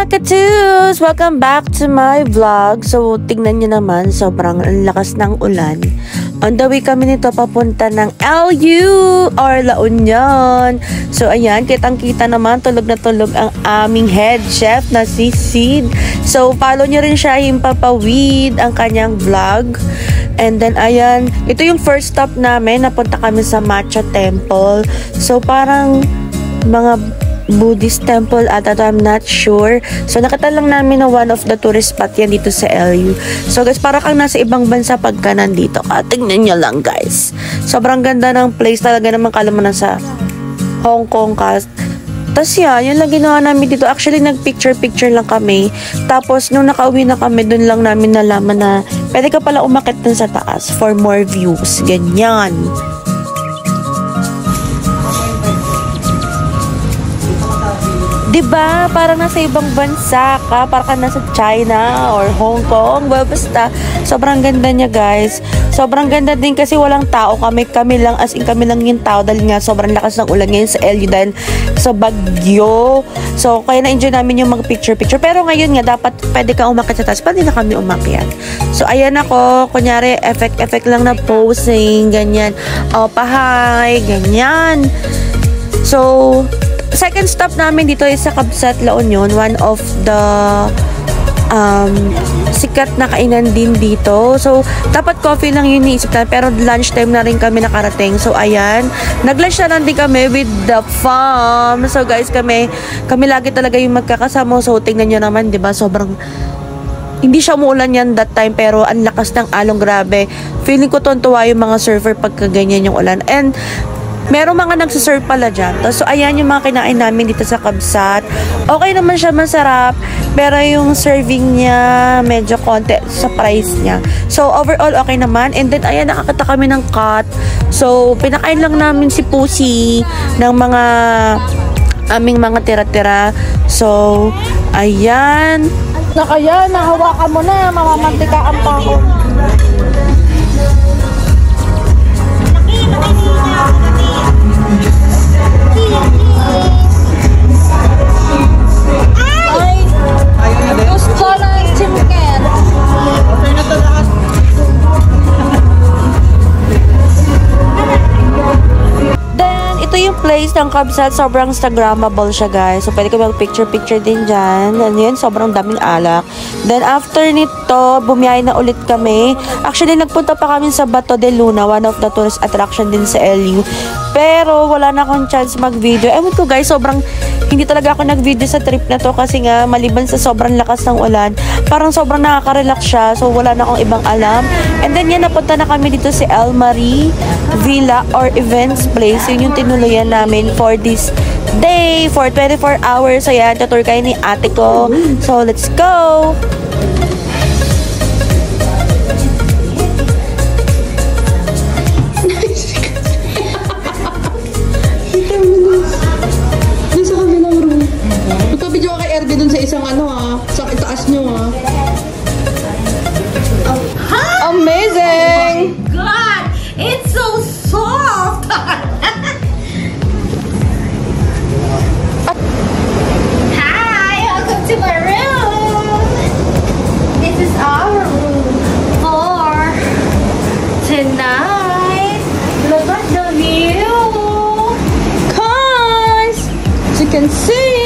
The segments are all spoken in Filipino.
mga katus! Welcome back to my vlog. So, tingnan nyo naman, sobrang lakas ng ulan. On the way kami nito papunta ng LU or La Union. So, ayan, kitang-kita naman, tulog na tulog ang aming head chef na si Sid. So, follow nyo rin siya, Himpapawid, ang kanyang vlog. And then, ayan, ito yung first stop namin. Napunta kami sa Matcha Temple. So, parang mga Buddhist temple at I'm not sure. So, nakita lang namin na one of the tourist spot yan dito sa LU. So, guys, para kang nasa ibang bansa pagka nandito ka. Tingnan nyo lang, guys. Sobrang ganda ng place. Talaga naman kala mo nasa Hong Kong ka. Tapos yun lang ginawa namin dito. Actually, nag-picture-picture lang kami. Tapos, nung nakauwi na kami, dun lang namin nalaman na pwede ka pala umakit dun sa taas for more views. Ganyan. Diba? Parang nasa ibang bansa ka. Parang nasa China or Hong Kong. Well, basta, sobrang ganda niya, guys. Sobrang ganda din kasi walang tao. Kami lang, as in kami lang yung tao. Dahil nga, sobrang lakas ng ulan ngayon sa LU dahil sa bagyo. So, kaya na-enjoy namin yung mag-picture-picture. Pero ngayon nga, dapat pwede ka umakit sa taas. Pwede na kami umakyat. So, ayan ako. Kunyari, effect lang na posing. Ganyan. O, pahay. Ganyan. So, second stop namin dito is sa Kabsat, La Union, one of the sikat na kainan din dito. So, dapat coffee lang yun iisip namin, pero lunchtime na rin kami nakarating. So, ayan, nag-lunch na lang din kami with the fam. So, guys, kami lagi talaga yung magkakasama. So, tingnan nyo naman, diba, sobrang hindi siya umuulan yan that time, pero ang lakas ng along, grabe. Feeling ko tuwa yung mga surfer pagka ganyan yung ulan. And merong mga nagsiserve pala dyan. So, ayan yung mga kinain namin dito sa Kabsat. Okay naman siya, masarap. Pero yung serving niya, medyo konti sa price niya. So, overall, okay naman. And then, ayan, nakakita kami ng cut. So, pinakain lang namin si Pussy ng mga aming mga tira-tira. So, ayan. Nakaya, nahawakan mo na. Mamamantikaan pa ako. Gusto ng chimken. Then, ito yung place ng Kabsat. Sobrang Instagrammable siya, guys. So, pwede ka mag-picture-picture din dyan. And yun, sobrang daming alak. Then, after nito, bumiyay na ulit kami. Actually, nagpunta pa kami sa Bato de Luna, one of the tourist attraction din sa LU. Pero, wala na akong chance mag-video. Ewan ko, guys, sobrang hindi talaga ako nag-video sa trip na to kasi nga, maliban sa sobrang lakas ng ulan, parang sobrang nakaka-relax siya. So, wala na akong ibang alam. And then, yan, napunta na kami dito si El Marie Villa or Events Place. Yun yung tinuluyan namin for this day, for 24 hours. So, yan, tutur kayo ni ate ko. So, let's go! Magpa-video ka kay RD dun sa isang sa itaas nyo Amazing! Oh God! It's so soft! Hi! Welcome to my room! This is our room for tonight. Look at the view! Guys! As you can see!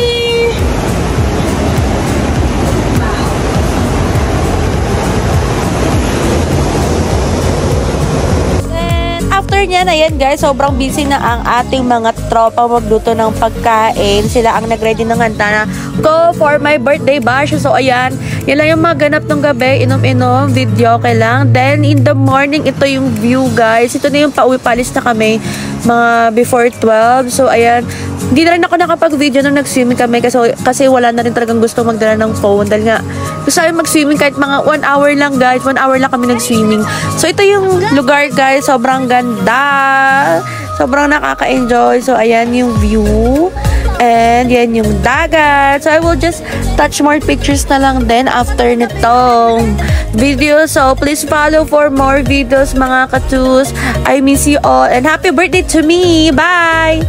After niya na yan, guys, sobrang busy na ang ating mga tropa magluto ng pagkain. Sila ang nag-ready ng handa na go for my birthday bash. So, ayan, yan lang yung mga ganap ng gabi. Inom-inom, video okay lang. Then, in the morning, ito yung view, guys. Ito na yung pauwi-palis na kami mga before 12. So, ayan, hindi na rin ako nakapag-video nung nag-swimming kami kasi wala na rin talagang gusto magdala ng phone. Dahil nga, gusto kami mag-swimming kahit mga 1 hour lang, guys. 1 hour lang kami nag-swimming. So, ito yung lugar, guys. Sobrang ganda. Sobrang nakaka-enjoy. So, ayan yung view. And, yan yung dagat. So, I will just touch more pictures na lang din after nitong video. So, please follow for more videos, mga katus. I miss you all. And happy birthday to me. Bye!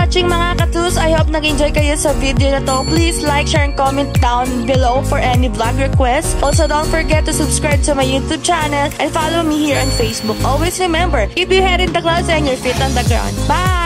Watching mga katus, I hope nag-enjoy kayo sa video na to. Please like, share, and comment down below for any vlog requests. Also, don't forget to subscribe to my YouTube channel and follow me here on Facebook. Always remember, keep your head in the clouds and your feet on the ground. Bye!